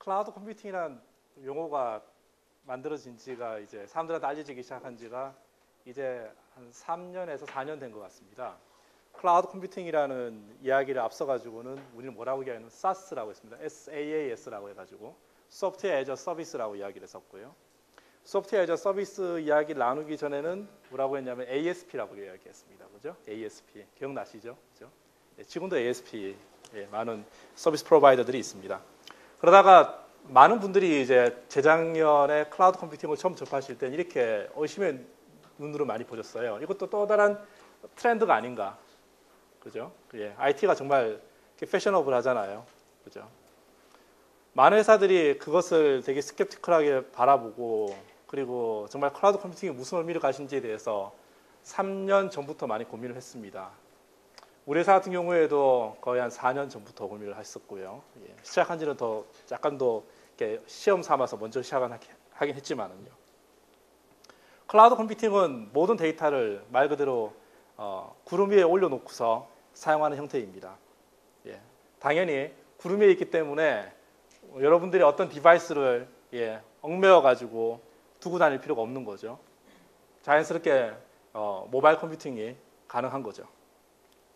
클라우드 컴퓨팅이란 용어가 만들어진 지가 이제 사람들한테 알려지기 시작한 지가 이제 한 3년에서 4년 된 것 같습니다. 클라우드 컴퓨팅이라는 이야기를 앞서가지고는 우리는 뭐라고 얘기하냐면 SaaS라고 했습니다. SaaS라고 해가지고 소프트웨어 애저 서비스라고 이야기를 했었고요. 소프트웨어 애저 서비스 이야기를 나누기 전에는 뭐라고 했냐면 ASP라고 이야기했습니다. 그죠? ASP 기억나시죠? 그죠? 네, 지금도 ASP 많은 서비스 프로바이더들이 있습니다. 그러다가 많은 분들이 이제 재작년에 클라우드 컴퓨팅을 처음 접하실 때 이렇게 의심의 눈으로 많이 보셨어요. 이것도 또 다른 트렌드가 아닌가. 그죠? IT가 정말 패셔너블 하잖아요. 그죠? 많은 회사들이 그것을 되게 스캡티컬하게 바라보고 그리고 정말 클라우드 컴퓨팅이 무슨 의미를 가진지에 대해서 3년 전부터 많이 고민을 했습니다. 우리 회사 같은 경우에도 거의 한 4년 전부터 고민을 했었고요. 시작한 지는 더 약간 더 이렇게 시험 삼아서 먼저 하긴 했지만은요. 클라우드 컴퓨팅은 모든 데이터를 말 그대로 구름 위에 올려놓고서 사용하는 형태입니다. 당연히 구름 위에 있기 때문에 여러분들이 어떤 디바이스를 얽매여 가지고 두고 다닐 필요가 없는 거죠. 자연스럽게 모바일 컴퓨팅이 가능한 거죠.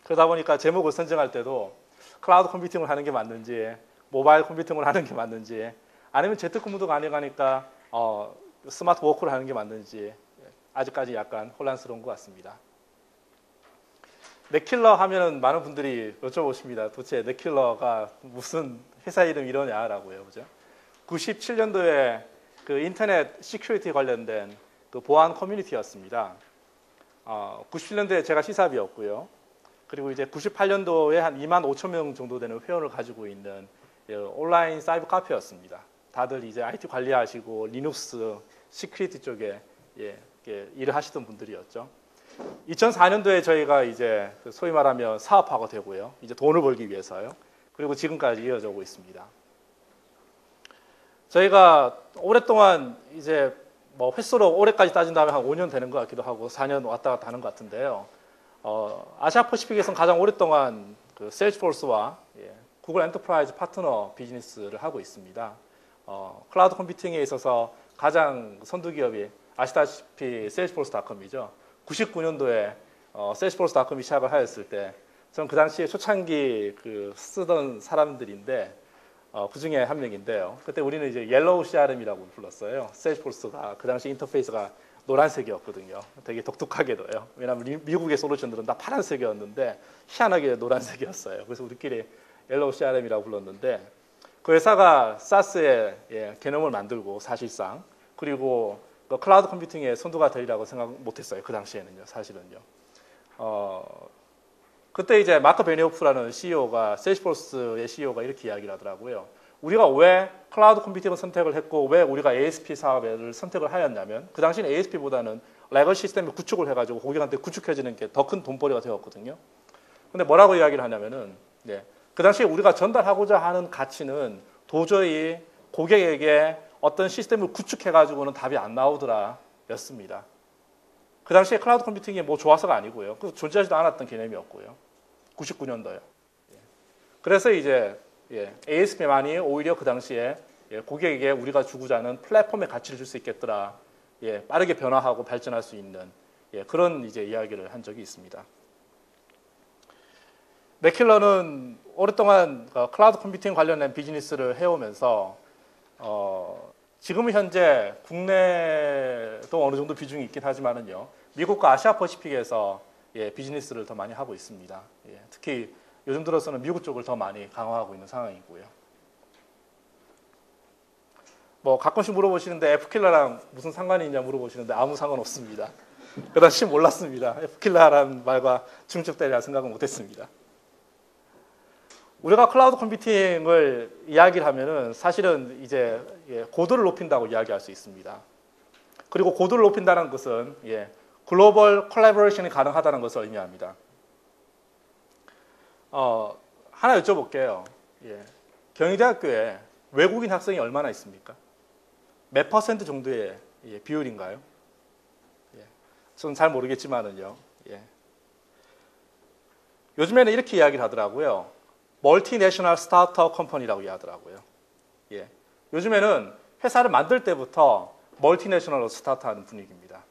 그러다 보니까 제목을 선정할 때도 클라우드 컴퓨팅을 하는 게 맞는지 모바일 컴퓨팅을 하는 게 맞는지 아니면 재택근무도 가능하니까 스마트 워크를 하는 게 맞는지 아직까지 약간 혼란스러운 것 같습니다. 넷킬러 하면은 많은 분들이 여쭤보십니다. 도대체 넷킬러가 무슨 회사 이름 이러냐라고요. 그죠? 97년도에 그 인터넷 시큐리티 관련된 그 보안 커뮤니티였습니다. 97년도에 제가 시사비였고요. 그리고 이제 98년도에 한 2만 5천 명 정도 되는 회원을 가지고 있는 온라인 사이버 카페였습니다. 다들 이제 IT 관리하시고 리눅스 시큐리티 쪽에 일을 하시던 분들이었죠. 2004년도에 저희가 이제 소위 말하면 사업화가 되고요. 이제 돈을 벌기 위해서요. 그리고 지금까지 이어져 오고 있습니다. 저희가 오랫동안 이제 뭐 횟수로 올해까지 따진다면 한 5년 되는 것 같기도 하고 4년 왔다 갔다 하는 것 같은데요. 아시아 퍼시픽에서는 가장 오랫동안 그 세일즈포스와 구글 엔터프라이즈 파트너 비즈니스를 하고 있습니다. 클라우드 컴퓨팅에 있어서 가장 선두 기업이 아시다시피 세일즈포스닷컴이죠. 99년도에 세일즈포스닷컴이 시작을 하였을 때 저는 그 당시에 초창기 그 쓰던 사람들인데 그 중에 한 명인데요. 그때 우리는 이제 옐로우 CRM이라고 불렀어요. 세일즈포스가 그 당시 인터페이스가 노란색이었거든요. 되게 독특하게도요. 왜냐하면 미국의 솔루션들은 다 파란색이었는데 희한하게 노란색이었어요. 그래서 우리끼리 옐로우 CRM이라고 불렀는데 그 회사가 SaaS의 개념을 만들고 사실상 그리고 그 클라우드 컴퓨팅의 선두가 되리라고 생각 못했어요. 그 당시에는요. 사실은요. 그때 이제 마크 베니오프라는 CEO가 세일즈포스의 CEO가 이렇게 이야기를 하더라고요. 우리가 왜 클라우드 컴퓨팅을 선택을 했고 왜 우리가 ASP 사업을 선택을 하였냐면 그 당시는 ASP보다는 레거시 시스템을 구축을 해가지고 고객한테 구축해지는 게 더 큰 돈벌이가 되었거든요. 근데 뭐라고 이야기를 하냐면은 그 당시에 우리가 전달하고자 하는 가치는 도저히 고객에게 어떤 시스템을 구축해가지고는 답이 안 나오더라 였습니다. 그 당시에 클라우드 컴퓨팅이 뭐 좋아서가 아니고요. 존재하지도 않았던 개념이었고요. 99년도요. 그래서 이제 ASP만이 오히려 그 당시에 고객에게 우리가 주고자 하는 플랫폼의 가치를 줄 수 있겠더라. 빠르게 변화하고 발전할 수 있는 그런 이제 이야기를 한 적이 있습니다. 넷킬러는 오랫동안 클라우드 컴퓨팅 관련된 비즈니스를 해오면서 지금 현재 국내도 어느 정도 비중이 있긴 하지만은요. 미국과 아시아 퍼시픽에서 비즈니스를 더 많이 하고 있습니다. 특히 요즘 들어서는 미국 쪽을 더 많이 강화하고 있는 상황이고요. 뭐 가끔씩 물어보시는데 F킬러랑 무슨 상관이 있냐 물어보시는데 아무 상관 없습니다. 그 당시 몰랐습니다. F킬러라는 말과 중첩되리라 생각은 못했습니다. 우리가 클라우드 컴퓨팅을 이야기를 하면은 사실은 이제 고도를 높인다고 이야기할 수 있습니다. 그리고 고도를 높인다는 것은 글로벌 콜라보레이션이 가능하다는 것을 의미합니다. 하나 여쭤볼게요. 경희대학교에 외국인 학생이 얼마나 있습니까? 몇 퍼센트 정도의 비율인가요? 저는 잘 모르겠지만은요. 요즘에는 이렇게 이야기를 하더라고요. 멀티내셔널 스타트업 컴퍼니라고 이야기하더라고요. 요즘에는 회사를 만들 때부터 멀티내셔널로 스타트하는 분위기입니다.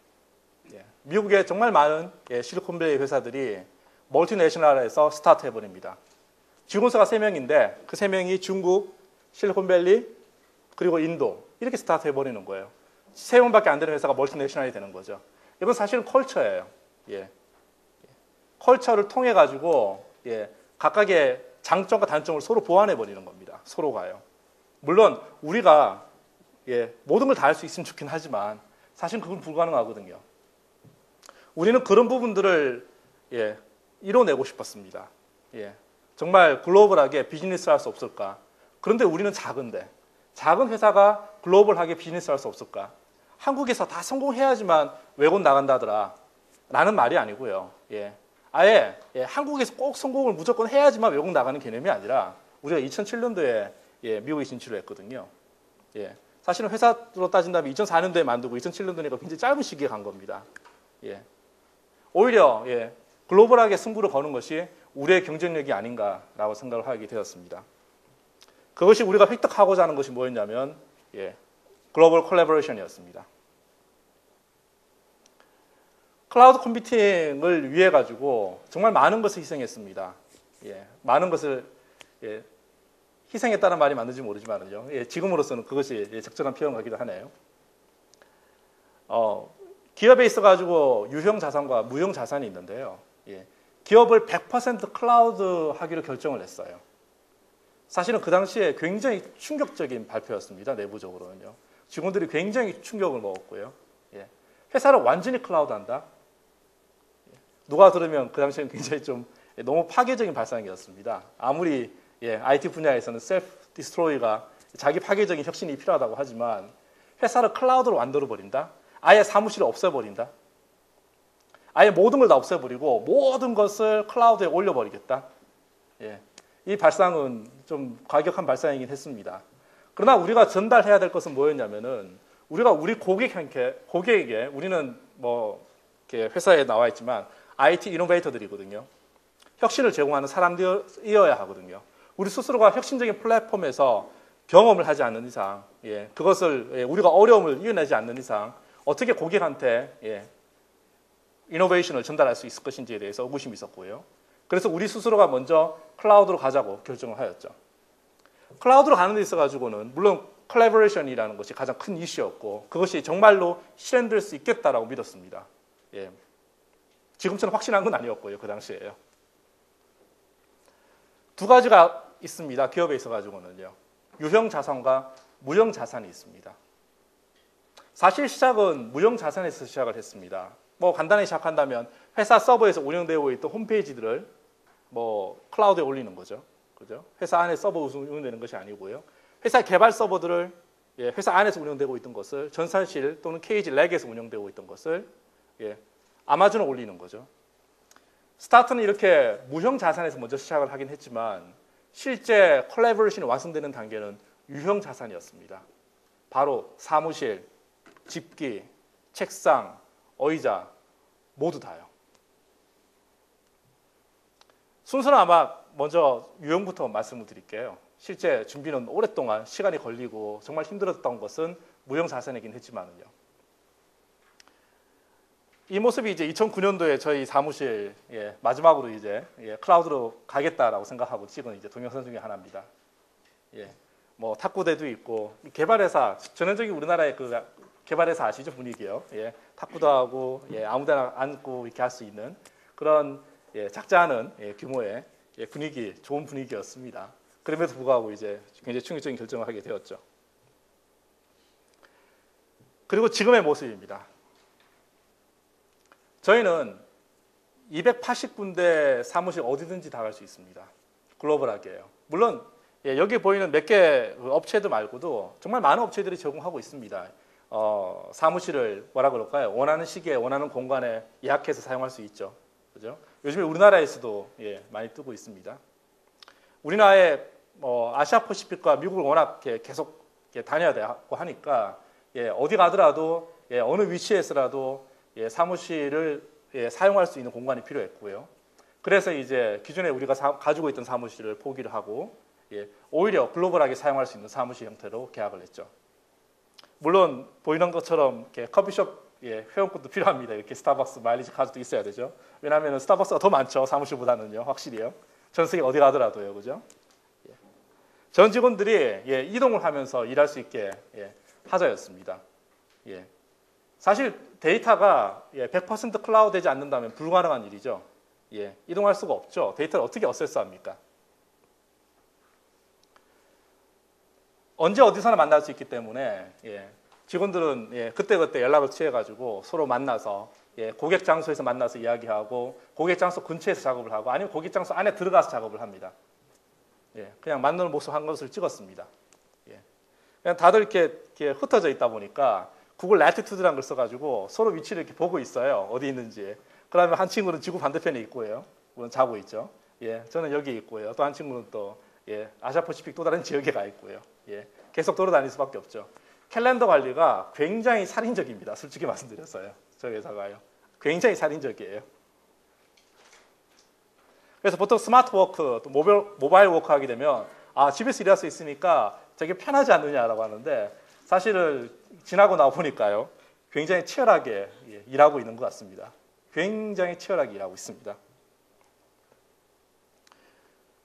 예, 미국에 정말 많은 실리콘밸리 회사들이 멀티내셔널에서 스타트해버립니다. 직원수가 3명인데 그 3명이 중국, 실리콘밸리, 그리고 인도 이렇게 스타트해버리는 거예요. 3명밖에 안 되는 회사가 멀티내셔널이 되는 거죠. 이건 사실은 컬처예요. 예. 컬처를 통해 가지고 각각의 장점과 단점을 서로 보완해버리는 겁니다. 서로가요. 물론 우리가 모든 걸 다 할 수 있으면 좋긴 하지만 사실 그건 불가능하거든요. 우리는 그런 부분들을 이뤄내고 싶었습니다. 정말 글로벌하게 비즈니스를 할 수 없을까? 그런데 우리는 작은데 작은 회사가 글로벌하게 비즈니스를 할 수 없을까? 한국에서 다 성공해야지만 외국 나간다더라 라는 말이 아니고요. 아예 한국에서 꼭 성공을 무조건 해야지만 외국 나가는 개념이 아니라 우리가 2007년도에 미국에 진출을 했거든요. 사실은 회사로 따진다면 2004년도에 만들고 2007년도니까 굉장히 짧은 시기에 간 겁니다. 오히려 글로벌하게 승부를 거는 것이 우리의 경쟁력이 아닌가라고 생각을 하게 되었습니다. 그것이 우리가 획득하고자 하는 것이 뭐였냐면 글로벌 콜래보레이션이었습니다. 클라우드 컴퓨팅을 위해 가지고 정말 많은 것을 희생했습니다. 많은 것을 희생했다는 말이 맞는지 모르지만요. 지금으로서는 그것이 적절한 표현 같기도 하네요. 기업에 있어 가지고 유형 자산과 무형 자산이 있는데요. 기업을 100% 클라우드 하기로 결정을 했어요. 사실은 그 당시에 굉장히 충격적인 발표였습니다. 내부적으로는요. 직원들이 굉장히 충격을 먹었고요. 회사를 완전히 클라우드한다. 누가 들으면 그 당시에는 굉장히 좀 너무 파괴적인 발상이었습니다. 아무리 IT 분야에서는 셀프 디스트로이가 자기 파괴적인 혁신이 필요하다고 하지만 회사를 클라우드로 만들어버린다. 아예 사무실을 없애버린다. 아예 모든 걸 다 없애버리고 모든 것을 클라우드에 올려버리겠다. 이 발상은 좀 과격한 발상이긴 했습니다. 그러나 우리가 전달해야 될 것은 뭐였냐면은 우리가 우리 고객에게 우리는 뭐 이렇게 회사에 나와 있지만 IT 이노베이터들이거든요. 혁신을 제공하는 사람들이어야 하거든요. 우리 스스로가 혁신적인 플랫폼에서 경험을 하지 않는 이상, 그것을 우리가 어려움을 이겨내지 않는 이상 어떻게 고객한테 이노베이션을 전달할 수 있을 것인지에 대해서 의구심이 있었고요. 그래서 우리 스스로가 먼저 클라우드로 가자고 결정을 하였죠. 클라우드로 가는 데 있어가지고는 물론 콜래보레이션이라는 것이 가장 큰 이슈였고 그것이 정말로 실현될 수 있겠다라고 믿었습니다. 지금처럼 확신한 건 아니었고요. 그 당시에요. 두 가지가 있습니다. 기업에 있어가지고는요. 유형 자산과 무형 자산이 있습니다. 사실 시작은 무형 자산에서 시작을 했습니다. 뭐 간단히 시작한다면 회사 서버에서 운영되고 있던 홈페이지들을 뭐 클라우드에 올리는 거죠. 그죠? 회사 안에 서버 운영되는 것이 아니고요. 회사 개발 서버들을 회사 안에서 운영되고 있던 것을 전산실 또는 케이지 렉에서 운영되고 있던 것을 아마존에 올리는 거죠. 스타트는 이렇게 무형 자산에서 먼저 시작을 하긴 했지만 실제 콜래보레이션이 완성되는 단계는 유형 자산이었습니다. 바로 사무실, 집기, 책상, 의자 모두 다요. 순서는 아마 먼저 유형부터 말씀을 드릴게요. 실제 준비는 오랫동안 시간이 걸리고 정말 힘들었던 것은 무형 자산이긴 했지만은요. 이 모습이 이제 2009년도에 저희 사무실 마지막으로 이제 클라우드로 가겠다라고 생각하고 찍은 이제 동영상 중에 하나입니다. 뭐 탁구대도 있고 개발회사 전형적인 우리나라의 그 개발회사 아시죠? 분위기요. 탁구도 하고 아무데나 앉고 이렇게 할 수 있는 그런 작지 않은 규모의 분위기 좋은 분위기였습니다. 그럼에도 불구하고 이제 굉장히 충격적인 결정을 하게 되었죠. 그리고 지금의 모습입니다. 저희는 280군데 사무실 어디든지 다 갈 수 있습니다. 글로벌하게요. 물론 여기 보이는 몇 개 업체들 말고도 정말 많은 업체들이 제공하고 있습니다. 사무실을 뭐라 그럴까요? 원하는 시기에 원하는 공간에 예약해서 사용할 수 있죠. 그죠? 요즘에 우리나라에서도 많이 뜨고 있습니다. 우리나라의 아시아 퍼시픽과 미국을 워낙 계속 다녀야 되고 하니까 어디 가더라도 어느 위치에서라도 사무실을 사용할 수 있는 공간이 필요했고요. 그래서 이제 기존에 우리가 가지고 있던 사무실을 포기를 하고 오히려 글로벌하게 사용할 수 있는 사무실 형태로 계약을 했죠. 물론 보이는 것처럼 이렇게 커피숍 회원권도 필요합니다. 이렇게 스타벅스 마일리지 카드도 있어야 되죠. 왜냐하면 스타벅스가 더 많죠. 사무실보다는요. 확실히요. 전 세계 어디 가더라도요. 그죠? 전 직원들이 이동을 하면서 일할 수 있게 하자였습니다. 사실 데이터가 100% 클라우드 되지 않는다면 불가능한 일이죠. 이동할 수가 없죠. 데이터를 어떻게 어세스합니까? 언제 어디서나 만날 수 있기 때문에 직원들은 그때그때 연락을 취해가지고 서로 만나서 고객 장소에서 만나서 이야기하고 고객 장소 근처에서 작업을 하고 아니면 고객 장소 안에 들어가서 작업을 합니다. 그냥 만나는 모습 한 것을 찍었습니다. 그냥 다들 이렇게 흩어져 있다 보니까 구글 라티튜드라는 걸 써가지고 서로 위치를 이렇게 보고 있어요. 어디 있는지. 그러면 한 친구는 지구 반대편에 있고요. 물론 자고 있죠. 저는 여기 있고요. 또 한 친구는 또 아시아 퍼시픽 또 다른 지역에 가 있고요. 계속 돌아다닐 수밖에 없죠. 캘린더 관리가 굉장히 살인적입니다. 솔직히 말씀드렸어요. 저희 회사가요. 굉장히 살인적이에요. 그래서 보통 스마트 워크, 또 모바일 워크 하게 되면 집에서 일할 수 있으니까 되게 편하지 않느냐라고 하는데 사실은 지나고 나와 보니까요. 굉장히 치열하게 일하고 있는 것 같습니다. 굉장히 치열하게 일하고 있습니다.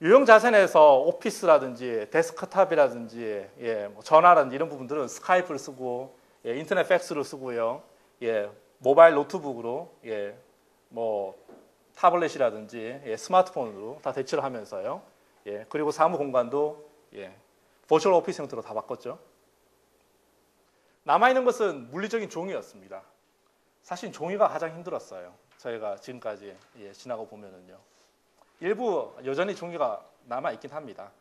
유형 자산에서 오피스라든지 데스크탑이라든지 뭐 전화라든지 이런 부분들은 스카이프를 쓰고 인터넷 팩스를 쓰고요. 모바일 노트북으로 뭐 타블렛이라든지 스마트폰으로 다 대체를 하면서요. 그리고 사무 공간도 버추얼 오피스 형태로 다 바꿨죠. 남아있는 것은 물리적인 종이였습니다. 사실 종이가 가장 힘들었어요. 저희가 지금까지 지나고 보면은요. 일부 여전히 종이가 남아있긴 합니다.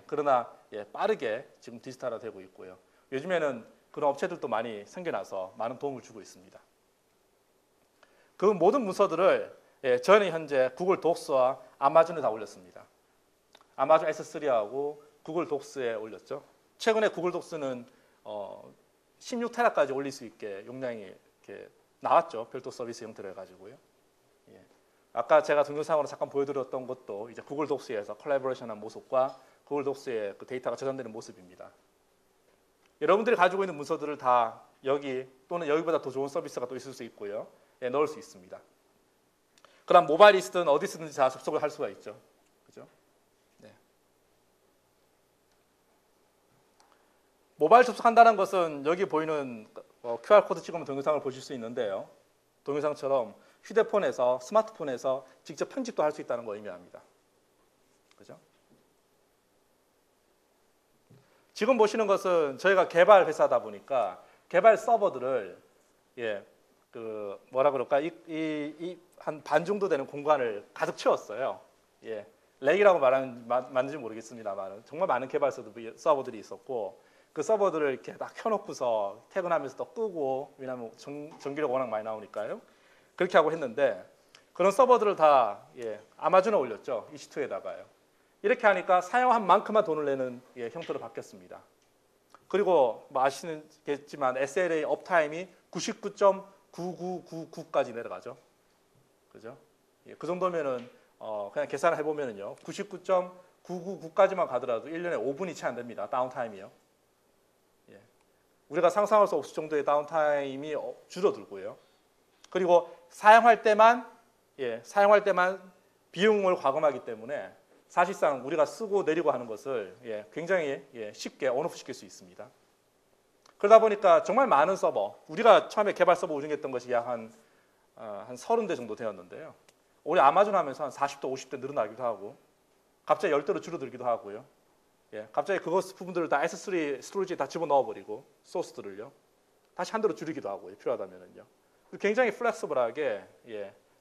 그러나 빠르게 지금 디지털화되고 있고요. 요즘에는 그런 업체들도 많이 생겨나서 많은 도움을 주고 있습니다. 그 모든 문서들을 저는 현재 구글 독스와 아마존에 다 올렸습니다. 아마존 S3하고 구글 독스에 올렸죠. 최근에 구글 독스는 16테라까지 올릴 수 있게 용량이 이렇게 나왔죠. 별도 서비스 형태로 해가지고요. 아까 제가 동영상으로 잠깐 보여드렸던 것도 이제 구글 독스에서 콜라보레이션한 모습과 구글 독스의 그 데이터가 저장되는 모습입니다. 여러분들이 가지고 있는 문서들을 다 여기 또는 여기보다 더 좋은 서비스가 또 있을 수 있고요. 넣을 수 있습니다. 그럼 모바일이 쓰든 어디 쓰든지 다 접속을 할 수가 있죠. 그죠? 모바일 접속한다는 것은 여기 보이는 QR코드 찍으면 동영상을 보실 수 있는데요. 동영상처럼 휴대폰에서 스마트폰에서 직접 편집도 할 수 있다는 걸 의미합니다. 그죠? 지금 보시는 것은 저희가 개발 회사다 보니까 개발 서버들을 뭐라 그럴까 한 반 정도 되는 공간을 가득 채웠어요. 렉이라고 맞는지 모르겠습니다만 정말 많은 개발 서버들이 있었고 그 서버들을 이렇게 딱 켜놓고서 퇴근하면서 또 끄고 왜냐하면 전기료가 워낙 많이 나오니까요. 그렇게 하고 했는데 그런 서버들을 다 아마존에 올렸죠. EC2에다가요. 이렇게 하니까 사용한 만큼만 돈을 내는 형태로 바뀌었습니다. 그리고 뭐 아시겠지만 SLA 업타임이 99.9999까지 내려가죠. 그죠? 그 정도면은 그냥 계산을 해보면은요. 99.999까지만 가더라도 1년에 5분이 채 안 됩니다. 다운타임이요. 우리가 상상할 수 없을 정도의 다운타임이 줄어들고요. 그리고 사용할 때만 비용을 과금하기 때문에 사실상 우리가 쓰고 내리고 하는 것을 굉장히 쉽게 온오프 시킬 수 있습니다. 그러다 보니까 정말 많은 서버, 우리가 처음에 개발 서버 운영했던 것이 약 한 30대 정도 되었는데요. 올해 아마존 하면서 한 40대, 50대 늘어나기도 하고 갑자기 10대로 줄어들기도 하고요. 갑자기 그것 부분들을 다 S3 스토리지에 다 집어넣어버리고 소스들을요. 다시 한 대로 줄이기도 하고요. 필요하다면은요. 굉장히 플렉서블하게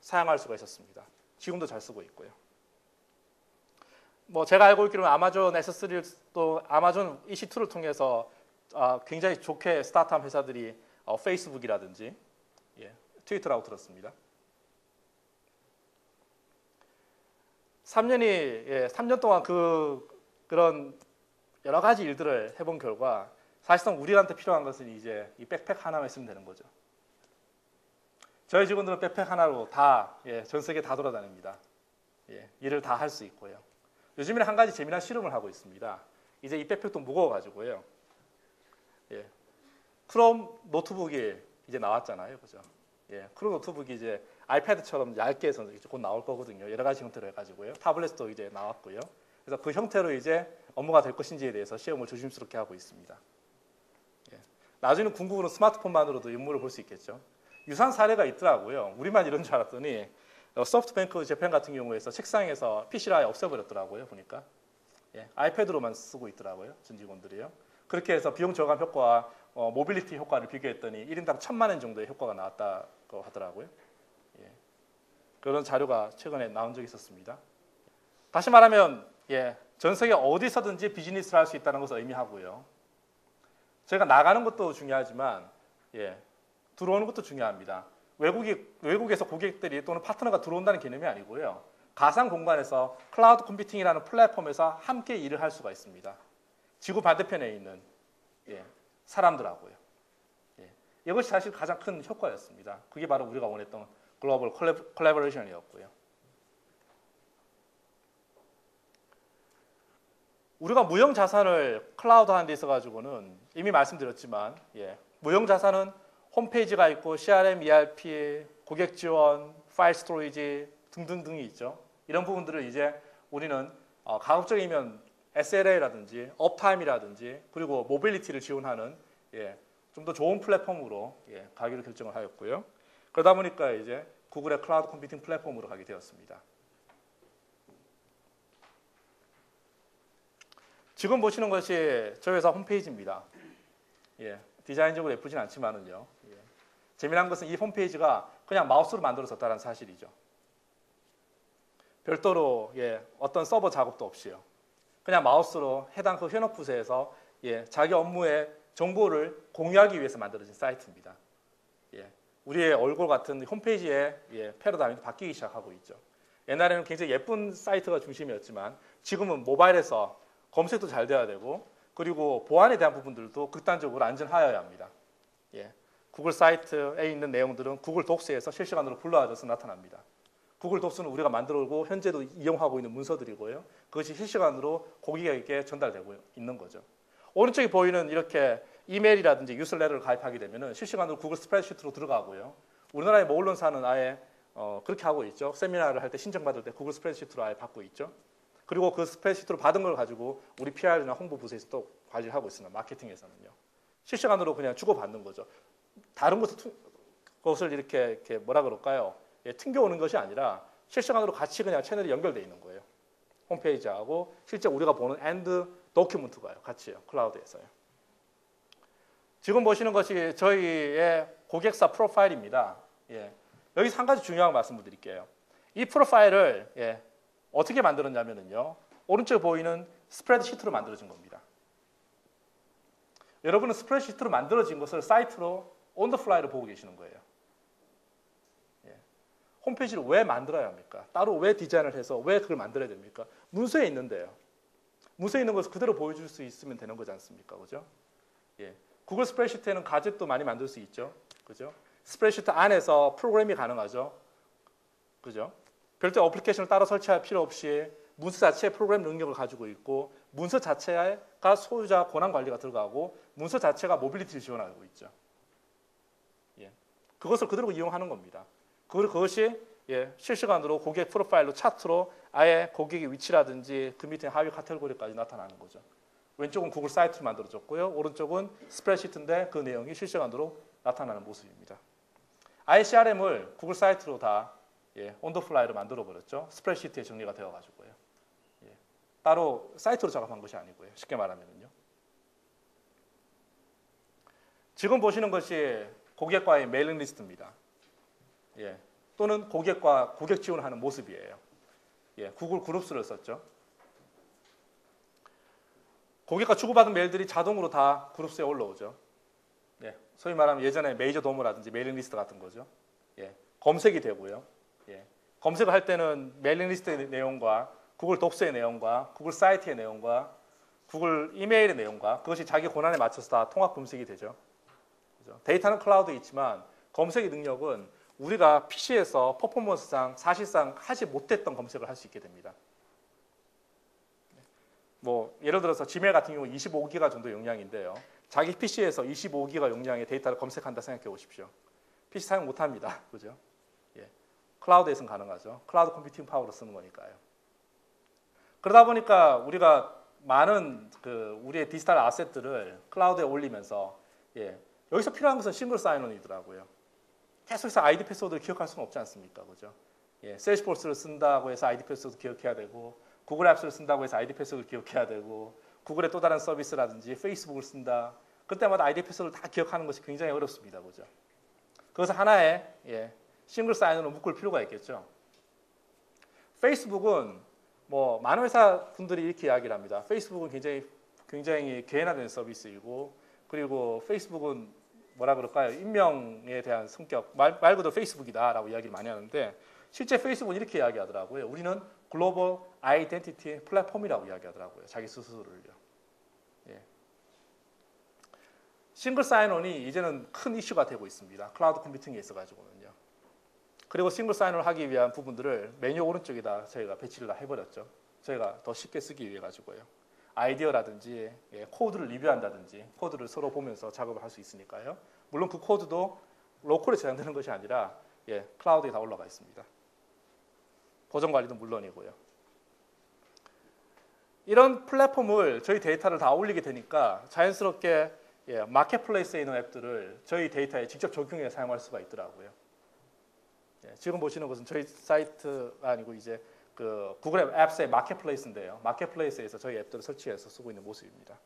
사용할 수가 있었습니다. 지금도 잘 쓰고 있고요. 뭐 제가 알고 있기로는 아마존 S3를 또 아마존 EC2를 통해서 굉장히 좋게 스타트한 회사들이 페이스북이라든지 트위터라고 들었습니다. 3년 동안 그런 여러 가지 일들을 해본 결과 사실상 우리한테 필요한 것은 이제 이 백팩 하나만 있으면 되는 거죠. 저희 직원들은 백팩 하나로 다 전 세계 다 돌아다닙니다. 일을 다 할 수 있고요. 요즘에는 한 가지 재미난 실험을 하고 있습니다. 이제 이 백팩도 무거워가지고요. 예. 크롬 노트북이 이제 나왔잖아요, 그죠? 예. 크롬 노트북이 이제 아이패드처럼 얇게 해서 이제 곧 나올 거거든요. 여러 가지 형태로 해가지고요. 타블렛도 이제 나왔고요. 그래서 그 형태로 이제 업무가 될 것인지에 대해서 시험을 조심스럽게 하고 있습니다. 예. 나중에 궁극으로 스마트폰만으로도 임무를 볼 수 있겠죠. 유사한 사례가 있더라고요. 우리만 이런 줄 알았더니 소프트뱅크 재팬 같은 경우에서 책상에서 PC를 아예 없애버렸더라고요. 보니까 예, 아이패드로만 쓰고 있더라고요. 전 직원들이요. 그렇게 해서 비용 절감 효과와 모빌리티 효과를 비교했더니 1인당 1,000만 원 정도의 효과가 나왔다고 하더라고요. 예, 그런 자료가 최근에 나온 적이 있었습니다. 다시 말하면 예, 전 세계 어디서든지 비즈니스를 할 수 있다는 것을 의미하고요. 저희가 나가는 것도 중요하지만 예, 들어오는 것도 중요합니다. 외국에서 고객들이 또는 파트너가 들어온다는 개념이 아니고요. 가상 공간에서 클라우드 컴퓨팅이라는 플랫폼에서 함께 일을 할 수가 있습니다. 지구 반대편에 있는 예, 사람들하고요. 예, 이것이 사실 가장 큰 효과였습니다. 그게 바로 우리가 원했던 글로벌 콜래버레이션이었고요. 우리가 무형 자산을 클라우드 하는 데 있어 가지고는 이미 말씀드렸지만 예, 무형 자산은 홈페이지가 있고 CRM, ERP, 고객 지원, 파일 스토리지 등등등이 있죠. 이런 부분들을 이제 우리는 가급적이면 SLA라든지 업타임이라든지 그리고 모빌리티를 지원하는 예, 좀 더 좋은 플랫폼으로 예, 가기로 결정을 하였고요. 그러다 보니까 이제 구글의 클라우드 컴퓨팅 플랫폼으로 가게 되었습니다. 지금 보시는 것이 저희 회사 홈페이지입니다. 예, 디자인적으로 예쁘진 않지만은요. 예. 재미난 것은 이 홈페이지가 그냥 마우스로 만들어졌다는 사실이죠. 별도로 예, 어떤 서버 작업도 없이요. 그냥 마우스로 해당 그 현업 부서에서 예, 자기 업무의 정보를 공유하기 위해서 만들어진 사이트입니다. 예, 우리의 얼굴 같은 홈페이지의 예, 패러다임이 바뀌기 시작하고 있죠. 옛날에는 굉장히 예쁜 사이트가 중심이었지만 지금은 모바일에서 검색도 잘 돼야 되고 그리고 보안에 대한 부분들도 극단적으로 안전하여야 합니다. 예, 구글 사이트에 있는 내용들은 구글 독스에서 실시간으로 불러와져서 나타납니다. 구글 독스는 우리가 만들고 현재도 이용하고 있는 문서들이고요. 그것이 실시간으로 고객에게 전달되고 있는 거죠. 오른쪽에 보이는 이렇게 이메일이라든지 뉴스레터를 가입하게 되면 실시간으로 구글 스프레드시트로 들어가고요. 우리나라의 모 언론사는 아예 그렇게 하고 있죠. 세미나를 할 때 신청받을 때 구글 스프레드시트로 아예 받고 있죠. 그리고 그 스프레드시트로 받은 걸 가지고 우리 PR이나 홍보 부서에서 또 관리를 하고 있습니다. 마케팅에서는요. 실시간으로 그냥 주고받는 거죠. 다른 것을 이렇게 뭐라 그럴까요? 예, 튕겨오는 것이 아니라 실시간으로 같이 그냥 채널이 연결되어 있는 거예요. 홈페이지하고 실제 우리가 보는 엔드 도큐멘트가요. 같이요. 클라우드에서요. 지금 보시는 것이 저희의 고객사 프로파일입니다. 예, 여기서 한 가지 중요한 말씀을 드릴게요. 이 프로파일을 예, 어떻게 만들었냐면요. 오른쪽에 보이는 스프레드시트로 만들어진 겁니다. 여러분은 스프레드시트로 만들어진 것을 사이트로 온 더 플라이로 보고 계시는 거예요. 예. 홈페이지를 왜 만들어야 합니까? 따로 왜 디자인을 해서 왜 그걸 만들어야 됩니까? 문서에 있는데요. 문서에 있는 것을 그대로 보여줄 수 있으면 되는 거지 않습니까? 그죠? 예. 구글 스프레드시트에는 가젯도 많이 만들 수 있죠. 그죠? 스프레드시트 안에서 프로그램이 가능하죠. 그죠? 별도 어플리케이션을 따로 설치할 필요 없이 문서 자체의 프로그램 능력을 가지고 있고 문서 자체가 소유자 권한 관리가 들어가고 문서 자체가 모빌리티를 지원하고 있죠. 예. 그것을 그대로 이용하는 겁니다. 그것이 예, 실시간으로 고객 프로파일로 차트로 아예 고객의 위치라든지 그 밑에 하위 카테고리까지 나타나는 거죠. 왼쪽은 구글 사이트를 만들어졌고요. 오른쪽은 스프레드시트인데 그 내용이 실시간으로 나타나는 모습입니다. 아예 CRM을 구글 사이트로 다 예, 온더플라이로 만들어버렸죠. 스프레드시트에 정리가 되어가지고요. 예, 따로 사이트로 작업한 것이 아니고요. 쉽게 말하면요. 지금 보시는 것이 고객과의 메일링 리스트입니다. 예, 또는 고객과 고객 지원하는 모습이에요. 예, 구글 그룹스를 썼죠. 고객과 주고받은 메일들이 자동으로 다 그룹스에 올라오죠. 예, 소위 말하면 예전에 메이저 도모라든지 메일링 리스트 같은 거죠. 예, 검색이 되고요. 예, 검색을 할 때는 메일링 리스트의 내용과 구글 독서의 내용과 구글 사이트의 내용과 구글 이메일의 내용과 그것이 자기 권한에 맞춰서 다 통합 검색이 되죠. 그죠? 데이터는 클라우드에 있지만 검색의 능력은 우리가 PC에서 퍼포먼스상 사실상 하지 못했던 검색을 할 수 있게 됩니다. 뭐 예를 들어서 지메일 같은 경우 25기가 정도 용량인데요. 자기 PC에서 25기가 용량의 데이터를 검색한다 생각해 보십시오. PC 사용 못합니다. 그죠? 예. 클라우드에서는 가능하죠. 클라우드 컴퓨팅 파워로 쓰는 거니까요. 그러다 보니까 우리가 많은 우리의 디지털 아셋들을 클라우드에 올리면서 여기서 필요한 것은 싱글 사인온이더라고요. 계속해서 아이디 패스워드를 기억할 수는 없지 않습니까? 그죠? 세일즈포스를 쓴다고 해서 아이디 패스워드 기억해야 되고 구글 앱스를 쓴다고 해서 아이디 패스워드 기억해야 되고 구글의 또 다른 서비스라든지 페이스북을 쓴다. 그때마다 아이디 패스워드를 다 기억하는 것이 굉장히 어렵습니다. 그죠? 그것을 하나의 싱글 사인으로 묶을 필요가 있겠죠. 페이스북은 뭐 많은 회사 분들이 이렇게 이야기를 합니다. 페이스북은 굉장히 개인화된 서비스이고 그리고 페이스북은 뭐라 그럴까요? 익명에 대한 성격 말 그대로 페이스북이다라고 이야기를 많이 하는데 실제 페이스북은 이렇게 이야기하더라고요. 우리는 글로벌 아이덴티티 플랫폼이라고 이야기하더라고요. 자기 스스로를요. 싱글 사인온이 이제는 큰 이슈가 되고 있습니다. 클라우드 컴퓨팅에 있어가지고는요. 그리고 싱글 사인온을 하기 위한 부분들을 메뉴 오른쪽에다 저희가 배치를 다 해버렸죠. 저희가 더 쉽게 쓰기 위해 가지고요. 아이디어라든지 코드를 리뷰한다든지 코드를 서로 보면서 작업을 할 수 있으니까요. 물론 그 코드도 로컬에 저장되는 것이 아니라 클라우드에 다 올라가 있습니다. 버전 관리도 물론이고요. 이런 플랫폼을 저희 데이터를 다 올리게 되니까 자연스럽게 마켓플레이스에 있는 앱들을 저희 데이터에 직접 적용해 사용할 수가 있더라고요. 지금 보시는 것은 저희 사이트가 아니고 이제 구글 앱스의 마켓플레이스인데요. 마켓플레이스에서 저희 앱들을 설치해서 쓰고 있는 모습입니다.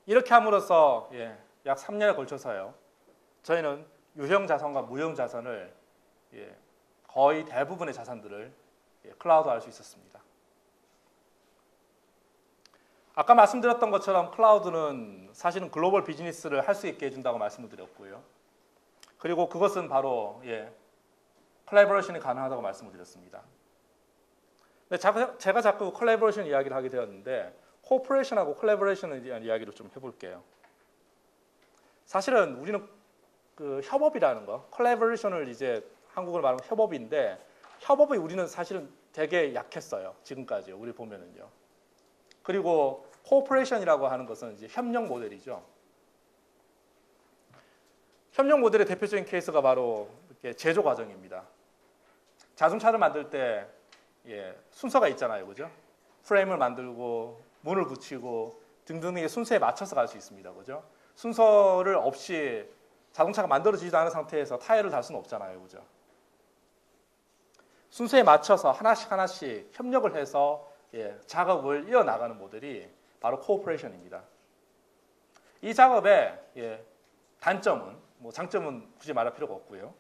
이렇게 함으로써 약 3년에 걸쳐서요. 저희는 유형 자산과 무형 자산을 거의 대부분의 자산들을 클라우드화할 수 있었습니다. 아까 말씀드렸던 것처럼 클라우드는 사실은 글로벌 비즈니스를 할 수 있게 해준다고 말씀을 드렸고요. 그리고 그것은 바로 콜라보레이션이 가능하다고 말씀을 드렸습니다. 근데 제가 자꾸 콜라보레이션 이야기를 하게 되었는데 코퍼레이션하고 콜라보레이션에 대한 이야기를 좀 해볼게요. 사실은 우리는 협업이라는 거, 콜라보레이션을 이제 한국어로 말하면 협업인데 협업이 우리는 사실은 되게 약했어요. 지금까지 우리 보면은요. 그리고 코퍼레이션이라고 하는 것은 이제 협력 모델이죠. 협력 모델의 대표적인 케이스가 바로 이렇게 제조 과정입니다. 자동차를 만들 때 순서가 있잖아요, 그죠? 프레임을 만들고 문을 붙이고 등등의 순서에 맞춰서 갈 수 있습니다, 그죠? 순서를 없이 자동차가 만들어지지도 않은 상태에서 타이어를 달 수는 없잖아요, 그죠? 순서에 맞춰서 하나씩 협력을 해서 작업을 이어나가는 모델이 바로 코오퍼레이션입니다. 이 작업의 단점은, 뭐 장점은 굳이 말할 필요가 없고요.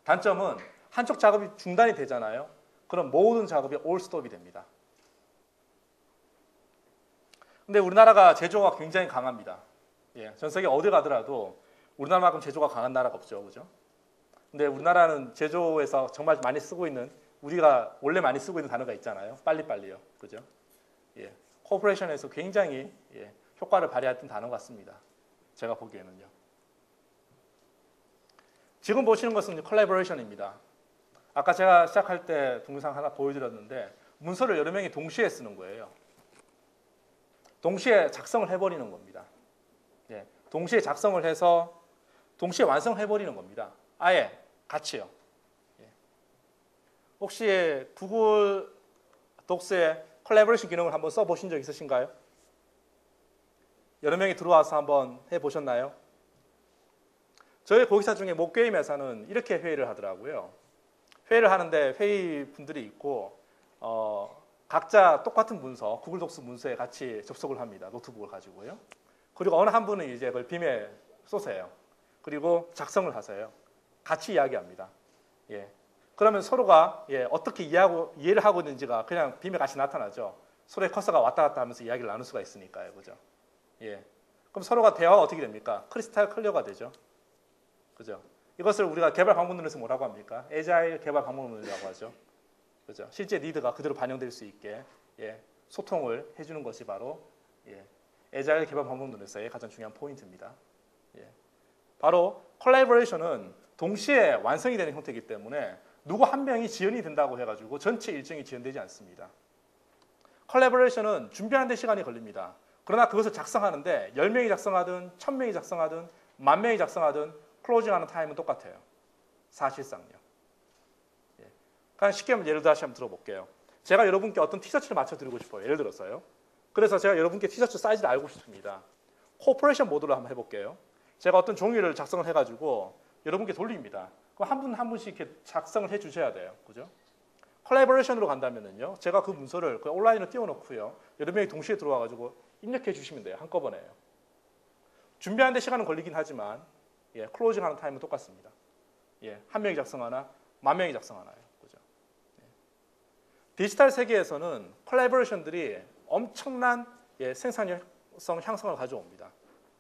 단점은 한쪽 작업이 중단이 되잖아요. 그럼 모든 작업이 올 스톱이 됩니다. 근데 우리나라가 제조가 굉장히 강합니다. 전 세계 어디 가더라도 우리나라만큼 제조가 강한 나라가 없죠, 그죠? 근데 우리나라는 제조에서 정말 많이 쓰고 있는 우리가 원래 많이 쓰고 있는 단어가 있잖아요. 빨리빨리요, 그죠? 코퍼레이션에서 굉장히 효과를 발휘했던 단어 같습니다. 제가 보기에는요. 지금 보시는 것은 콜라보레이션입니다. 아까 제가 시작할 때 동영상 하나 보여드렸는데 문서를 여러 명이 동시에 쓰는 거예요. 동시에 작성을 해버리는 겁니다. 동시에 작성을 해서 동시에 완성해버리는 겁니다. 아예 같이요. 혹시 구글 독스의 콜라보레이션 기능을 한번 써보신 적 있으신가요? 여러 명이 들어와서 한번 해보셨나요? 저희 고객사 중에 목게임 회사는 이렇게 회의를 하더라고요. 회의를 하는데 회의 분들이 있고 각자 똑같은 문서, 구글 독스 문서에 같이 접속을 합니다. 노트북을 가지고요. 그리고 어느 한 분은 이제 그걸 빔에 쏘세요. 그리고 작성을 하세요. 같이 이야기합니다. 그러면 서로가 어떻게 이해를 하고 있는지가 그냥 빔에 같이 나타나죠. 서로의 커서가 왔다 갔다 하면서 이야기를 나눌 수가 있으니까요. 그죠? 그럼 서로가 대화가 어떻게 됩니까? 크리스탈 클리어가 되죠. 그죠? 이것을 우리가 개발 방법론에서 뭐라고 합니까? 에자일 개발 방법론이라고 하죠. 그죠? 실제 니드가 그대로 반영될 수 있게 소통을 해주는 것이 바로 에자일 개발 방법론에서의 가장 중요한 포인트입니다. 바로 콜라보레이션은 동시에 완성이 되는 형태이기 때문에 누구 한 명이 지연이 된다고 해가지고 전체 일정이 지연되지 않습니다. 컬래버레이션은 준비하는 데 시간이 걸립니다. 그러나 그것을 작성하는데 10명이 작성하든 1000명이 작성하든 10,000명이 작성하든 클로징하는 타임은 똑같아요. 사실상요. 예. 그냥 쉽게 예를 다시 한번 들어볼게요. 제가 여러분께 어떤 티셔츠를 맞춰드리고 싶어요. 예를 들어서요. 그래서 제가 여러분께 티셔츠 사이즈를 알고 싶습니다. 코퍼레이션 모드로 한번 해볼게요. 제가 어떤 종이를 작성을 해가지고 여러분께 돌립니다. 그럼 한 분 한 분씩 이렇게 작성을 해주셔야 돼요. 그죠? 컬래버레이션으로 간다면은요, 제가 그 문서를 그 온라인으로 띄워놓고요, 여러 명이 동시에 들어와가지고 입력해 주시면 돼요. 한꺼번에요. 준비하는데 시간은 걸리긴 하지만, 예, 클로징하는 타임은 똑같습니다. 예, 한 명이 작성하나, 10,000명이 작성하나요. 그죠? 예. 디지털 세계에서는 컬래버레이션들이 엄청난 생산성 향상을 가져옵니다.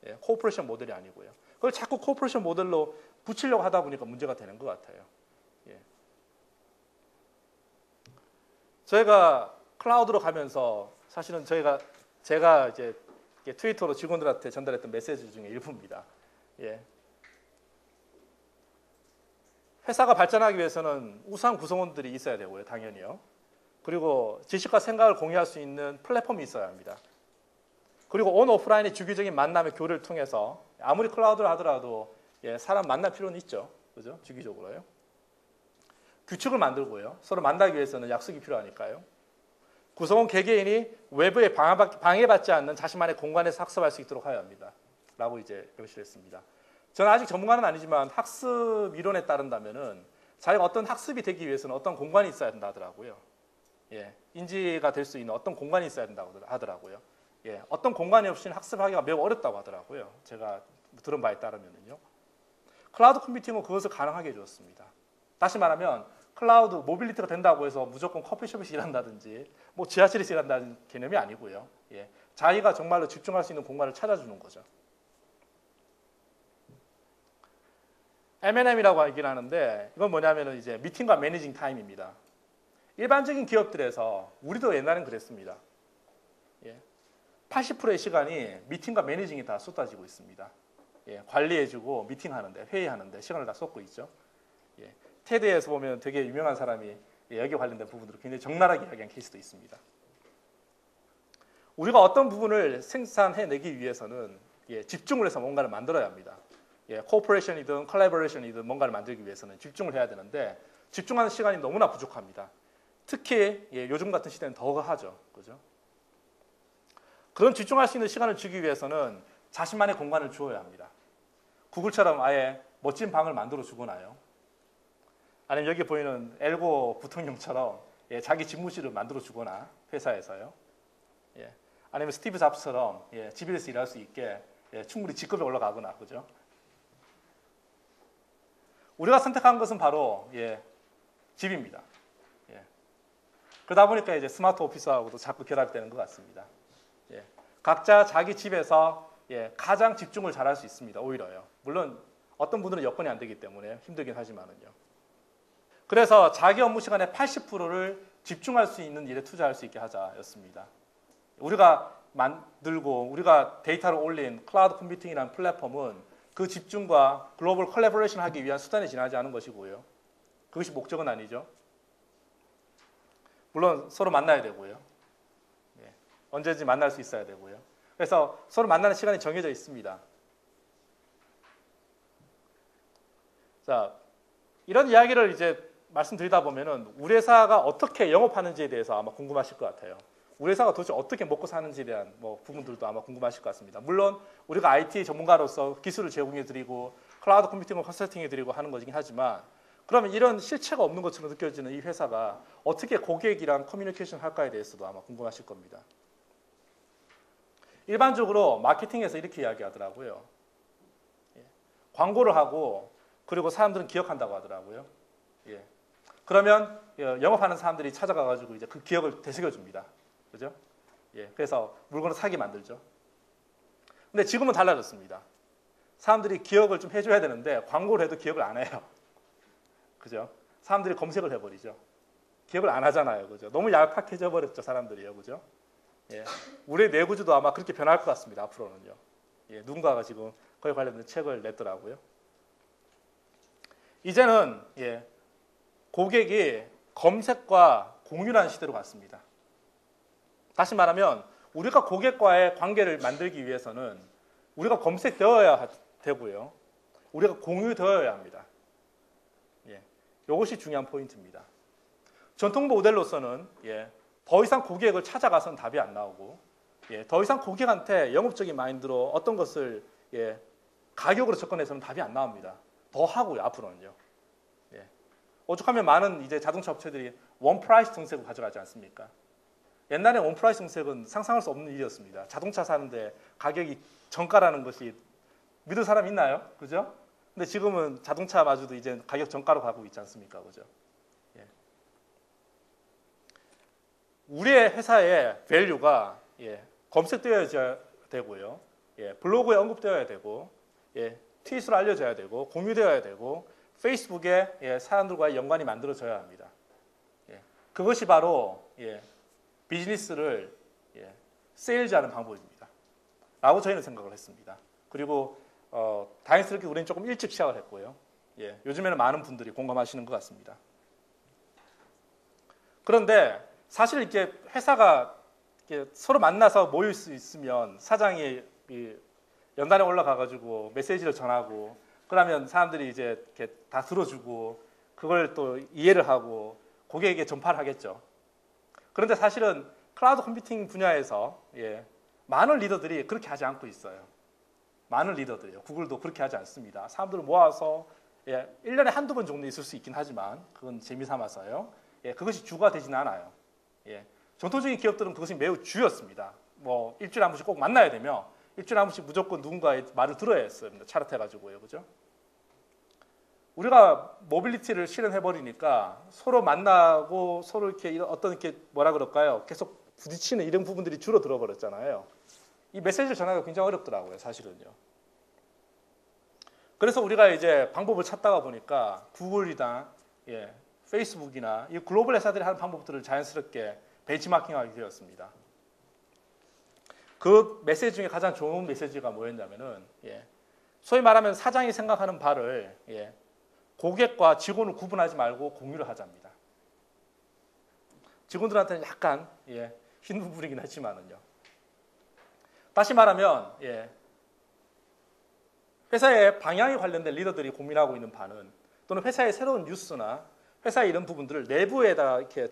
예, 코퍼레이션 모델이 아니고요. 그걸 자꾸 코퍼레이션 모델로 붙이려고 하다 보니까 문제가 되는 것 같아요. 예. 저희가 클라우드로 가면서 사실은 제가 이제 트위터로 직원들한테 전달했던 메시지 중에 일부입니다. 예. 회사가 발전하기 위해서는 우수한 구성원들이 있어야 되고요, 당연히요. 그리고 지식과 생각을 공유할 수 있는 플랫폼이 있어야 합니다. 그리고 온 오프라인의 주기적인 만남의 교류를 통해서 아무리 클라우드를 하더라도 사람 만날 필요는 있죠, 그죠? 주기적으로요. 규칙을 만들고요. 서로 만나기 위해서는 약속이 필요하니까요. 구성원 개개인이 외부에 방해받지 않는 자신만의 공간에서 학습할 수 있도록 하여야 합니다. 라고 이제 표시를 했습니다. 저는 아직 전문가는 아니지만 학습 이론에 따른다면은 자기가 어떤 학습이 되기 위해서는 어떤 공간이 있어야 된다 하더라고요. 예, 인지가 될 수 있는 어떤 공간이 있어야 된다고 하더라고요. 예, 어떤 공간이 없이는 학습하기가 매우 어렵다고 하더라고요. 제가 들은 바에 따르면요. 클라우드 컴퓨팅은 그것을 가능하게 해주었습니다. 다시 말하면 클라우드 모빌리티가 된다고 해서 무조건 커피숍에서 일한다든지 뭐 지하철에서 일한다는 개념이 아니고요. 예, 자기가 정말로 집중할 수 있는 공간을 찾아주는 거죠. M&M이라고 얘기를 하는데 이건 뭐냐면은 이제 미팅과 매니징 타임입니다. 일반적인 기업들에서 우리도 옛날엔 그랬습니다. 예, 80%의 시간이 미팅과 매니징이 다 쏟아지고 있습니다. 예, 관리해주고 미팅하는데 회의하는데 시간을 다 쏟고 있죠. 예, 테드에서 보면 되게 유명한 사람이 여기 관련된 부분들을 굉장히 적나라하게 이야기한 케이스도 있습니다. 우리가 어떤 부분을 생산해내기 위해서는 집중을 해서 뭔가를 만들어야 합니다. 코퍼레이션이든 컬래버레이션이든 뭔가를 만들기 위해서는 집중을 해야 되는데 집중하는 시간이 너무나 부족합니다. 특히 요즘 같은 시대는 더하죠. 그죠? 그런 집중할 수 있는 시간을 주기 위해서는 자신만의 공간을 주어야 합니다. 구글처럼 아예 멋진 방을 만들어 주거나요. 아니면 여기 보이는 엘고 부통령처럼 자기 집무실을 만들어 주거나 회사에서요. 아니면 스티브 잡스처럼 집에서 일할 수 있게 충분히 직급이 올라가거나 그죠? 우리가 선택한 것은 바로 집입니다. 그러다 보니까 이제 스마트 오피스하고도 자꾸 결합되는 것 같습니다. 각자 자기 집에서 가장 집중을 잘할 수 있습니다. 오히려요. 물론 어떤 분들은 여건이 안 되기 때문에 힘들긴 하지만은요. 그래서 자기 업무 시간의 80%를 집중할 수 있는 일에 투자할 수 있게 하자였습니다. 우리가 만들고 우리가 데이터를 올린 클라우드 컴퓨팅이라는 플랫폼은 그 집중과 글로벌 컬래버레이션 하기 위한 수단에 지나지 않은 것이고요. 그것이 목적은 아니죠. 물론 서로 만나야 되고요. 언제든지 만날 수 있어야 되고요. 그래서 서로 만나는 시간이 정해져 있습니다. 자, 이런 이야기를 이제 말씀드리다 보면은 우리 회사가 어떻게 영업하는지에 대해서 아마 궁금하실 것 같아요. 우리 회사가 도대체 어떻게 먹고 사는지에 대한 부분들도 아마 궁금하실 것 같습니다. 물론 우리가 IT 전문가로서 기술을 제공해드리고 클라우드 컴퓨팅을 컨설팅해드리고 하는 것이긴 하지만 그러면 이런 실체가 없는 것처럼 느껴지는 이 회사가 어떻게 고객이랑 커뮤니케이션 할까에 대해서도 아마 궁금하실 겁니다. 일반적으로 마케팅에서 이렇게 이야기하더라고요. 광고를 하고 그리고 사람들은 기억한다고 하더라고요. 그러면 영업하는 사람들이 찾아가가지고 이제 그 기억을 되새겨줍니다. 그죠? 그래서 물건을 사게 만들죠. 근데 지금은 달라졌습니다. 사람들이 기억을 좀 해줘야 되는데 광고를 해도 기억을 안 해요. 그죠? 사람들이 검색을 해버리죠. 기억을 안 하잖아요. 그죠? 너무 얄팍해져 버렸죠, 사람들이요. 그죠? 우리의 내구주도 아마 그렇게 변할 것 같습니다. 앞으로는요. 누군가가 지금 거기에 관련된 책을 냈더라고요. 이제는 고객이 검색과 공유라는 시대로 갔습니다. 다시 말하면 우리가 고객과의 관계를 만들기 위해서는 우리가 검색되어야 되고요. 우리가 공유되어야 합니다. 예, 이것이 중요한 포인트입니다. 전통 모델로서는 더 이상 고객을 찾아가서는 답이 안 나오고 더 이상 고객한테 영업적인 마인드로 어떤 것을 가격으로 접근해서는 답이 안 나옵니다. 더 하고요, 앞으로는요. 오죽하면 많은 이제 자동차 업체들이 원 프라이스 정책을 가져가지 않습니까? 옛날에 원 프라이스 정책은 상상할 수 없는 일이었습니다. 자동차 사는데 가격이 정가라는 것이 믿을 사람 있나요? 그죠? 근데 지금은 자동차마저도 이제 가격 정가로 가고 있지 않습니까? 그죠? 우리의 회사의 밸류가 검색되어야 되고요. 블로그에 언급되어야 되고 트윗으로 알려져야 되고 공유되어야 되고 페이스북에 사람들과의 연관이 만들어져야 합니다. 그것이 바로 비즈니스를 세일즈하는 방법입니다. 라고 저희는 생각을 했습니다. 그리고 다행스럽게 우리는 조금 일찍 시작을 했고요. 요즘에는 많은 분들이 공감하시는 것 같습니다. 그런데 사실 이렇게 회사가 이렇게 서로 만나서 모일 수 있으면 사장이 연단에 올라가가지고 메시지를 전하고 그러면 사람들이 이제 이렇게 다 들어주고 그걸 또 이해를 하고 고객에게 전파를 하겠죠. 그런데 사실은 클라우드 컴퓨팅 분야에서 많은 리더들이 그렇게 하지 않고 있어요. 많은 리더들이요. 구글도 그렇게 하지 않습니다. 사람들을 모아서 1년에 한두 번 정도 있을 수 있긴 하지만 그건 재미삼아서요. 그것이 주가 되지는 않아요. 전통적인 기업들은 그것이 매우 주였습니다. 뭐 일주일에 한 번씩 꼭 만나야 되며 일주일에 한 번씩 무조건 누군가의 말을 들어야 했습니다. 차렷해가지고요, 그죠? 우리가 모빌리티를 실현해버리니까 서로 만나고 서로 이렇게 어떤 이렇게 뭐라 그럴까요? 계속 부딪히는 이런 부분들이 줄어들어 버렸잖아요. 이 메시지를 전하기가 굉장히 어렵더라고요, 사실은요. 그래서 우리가 이제 방법을 찾다가 보니까 구글이나 페이스북이나 이 글로벌 회사들이 하는 방법들을 자연스럽게 벤치마킹하게 되었습니다. 그 메시지 중에 가장 좋은 메시지가 뭐였냐면은 소위 말하면 사장이 생각하는 바를 고객과 직원을 구분하지 말고 공유를 하자입니다. 직원들한테는 약간 힘든 부분이긴 하지만은요. 다시 말하면 회사의 방향에 관련된 리더들이 고민하고 있는 바는 또는 회사의 새로운 뉴스나 회사의 이런 부분들을 내부에다 이렇게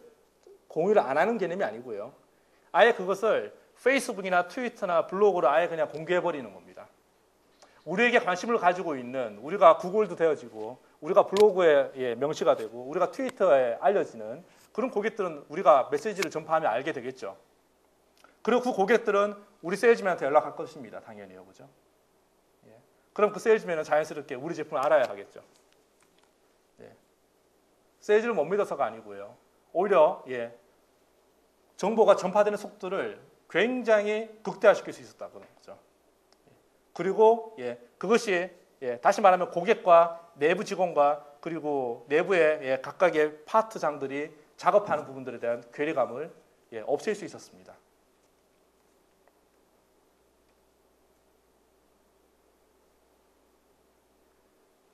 공유를 안 하는 개념이 아니고요. 아예 그것을 페이스북이나 트위터나 블로그로 아예 그냥 공개해버리는 겁니다. 우리에게 관심을 가지고 있는 우리가 구글도 되어지고 우리가 블로그에 명시가 되고 우리가 트위터에 알려지는 그런 고객들은 우리가 메시지를 전파하면 알게 되겠죠. 그리고 그 고객들은 우리 세일즈맨한테 연락할 것입니다. 당연히요. 그죠? 그럼 그 세일즈맨은 자연스럽게 우리 제품을 알아야 하겠죠. 세일즈를 못 믿어서가 아니고요. 오히려 정보가 전파되는 속도를 굉장히 극대화시킬 수 있었다는 거죠. 그리고 그것이 다시 말하면 고객과 내부 직원과 그리고 내부의 각각의 파트장들이 작업하는 부분들에 대한 괴리감을 없앨 수 있었습니다.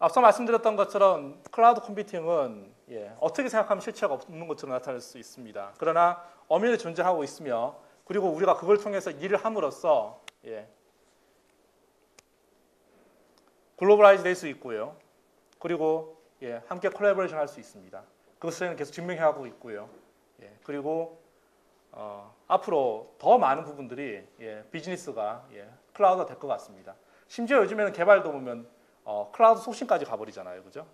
앞서 말씀드렸던 것처럼 클라우드 컴퓨팅은 어떻게 생각하면 실체가 없는 것처럼 나타날 수 있습니다. 그러나 엄연히 존재하고 있으며 그리고 우리가 그걸 통해서 일을 함으로써 글로벌라이즈 될 수 있고요. 그리고 함께 콜라보레이션 할 수 있습니다. 그것을 계속 증명해가고 있고요. 그리고 앞으로 더 많은 부분들이 비즈니스가 클라우드가 될 것 같습니다. 심지어 요즘에는 개발도 보면 클라우드 소싱까지 가버리잖아요. 그죠?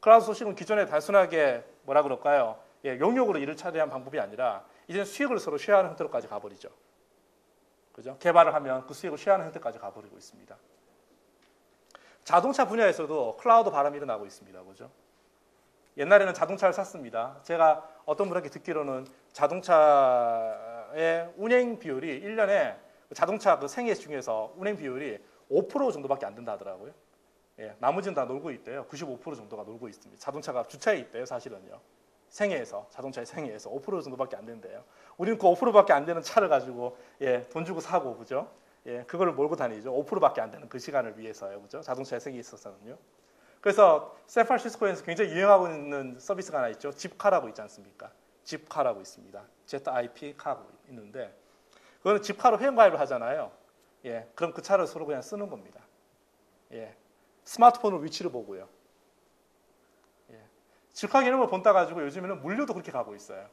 클라우드 소싱은 기존에 단순하게 뭐라 그럴까요? 용역으로 일을 처리한 방법이 아니라 이제는 수익을 서로 쉐어하는 형태로까지 가버리죠. 그죠? 개발을 하면 그 수익을 쉐어하는 형태까지 가버리고 있습니다. 자동차 분야에서도 클라우드 바람이 일어나고 있습니다. 그죠? 옛날에는 자동차를 샀습니다. 제가 어떤 분에게 듣기로는 자동차의 운행 비율이 1년에 자동차 그 생애 중에서 운행 비율이 5% 정도밖에 안 된다 하더라고요. 나머지는 다 놀고 있대요. 95% 정도가 놀고 있습니다. 자동차가 주차에 있대요, 사실은요. 생애에서, 자동차의 생애에서 5% 정도밖에 안 된대요. 우리는 그 5%밖에 안 되는 차를 가지고 돈 주고 사고, 그죠? 그거를 몰고 다니죠. 5%밖에 안 되는 그 시간을 위해서요, 그죠? 자동차의 생애에 있어서는요. 그래서 샌프란시스코에서 굉장히 유행하고 있는 서비스가 하나 있죠. 집카라고 있지 않습니까? 집카라고 있습니다. ZIP 카고 있는데 그거는 집카로 회원가입을 하잖아요. 예, 그럼 그 차를 서로 그냥 쓰는 겁니다. 예, 스마트폰으로 위치를 보고요. 예, 집카 개념을 본따 가지고 요즘에는 물류도 그렇게 가고 있어요.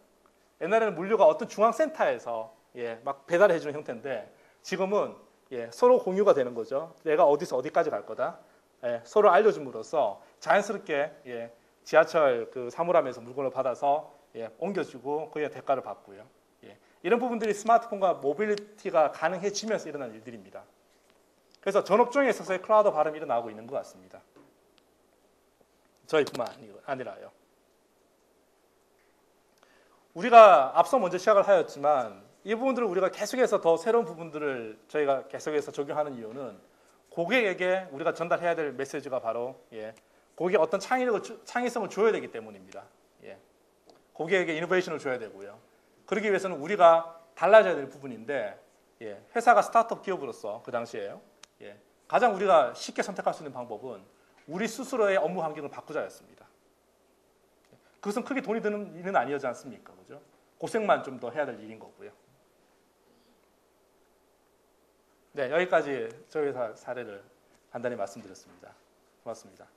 옛날에는 물류가 어떤 중앙센터에서 예, 막 배달해 주는 형태인데 지금은 예, 서로 공유가 되는 거죠. 내가 어디서 어디까지 갈 거다. 예, 서로 알려줌으로써 자연스럽게 예, 지하철 그 사물함에서 물건을 받아서 예, 옮겨주고 거기에 대가를 받고요. 예, 이런 부분들이 스마트폰과 모빌리티가 가능해지면서 일어난 일들입니다. 그래서 전업종에 있어서의 클라우드 발음이 일어나고 있는 것 같습니다. 저희뿐만 아니라요. 우리가 앞서 먼저 시작을 하였지만 이 부분들을 우리가 계속해서 더 새로운 부분들을 저희가 계속해서 적용하는 이유는 고객에게 우리가 전달해야 될 메시지가 바로 예, 고객에 어떤 창의성을 줘야 되기 때문입니다. 예, 고객에게 이노베이션을 줘야 되고요. 그러기 위해서는 우리가 달라져야 될 부분인데 예, 회사가 스타트업 기업으로서 그 당시에요. 예, 가장 우리가 쉽게 선택할 수 있는 방법은 우리 스스로의 업무 환경을 바꾸자였습니다. 그것은 크게 돈이 드는 일은 아니지 않습니까? 그죠? 고생만 좀 더 해야 될 일인 거고요. 네, 여기까지 저희 회사 사례를 간단히 말씀드렸습니다. 고맙습니다.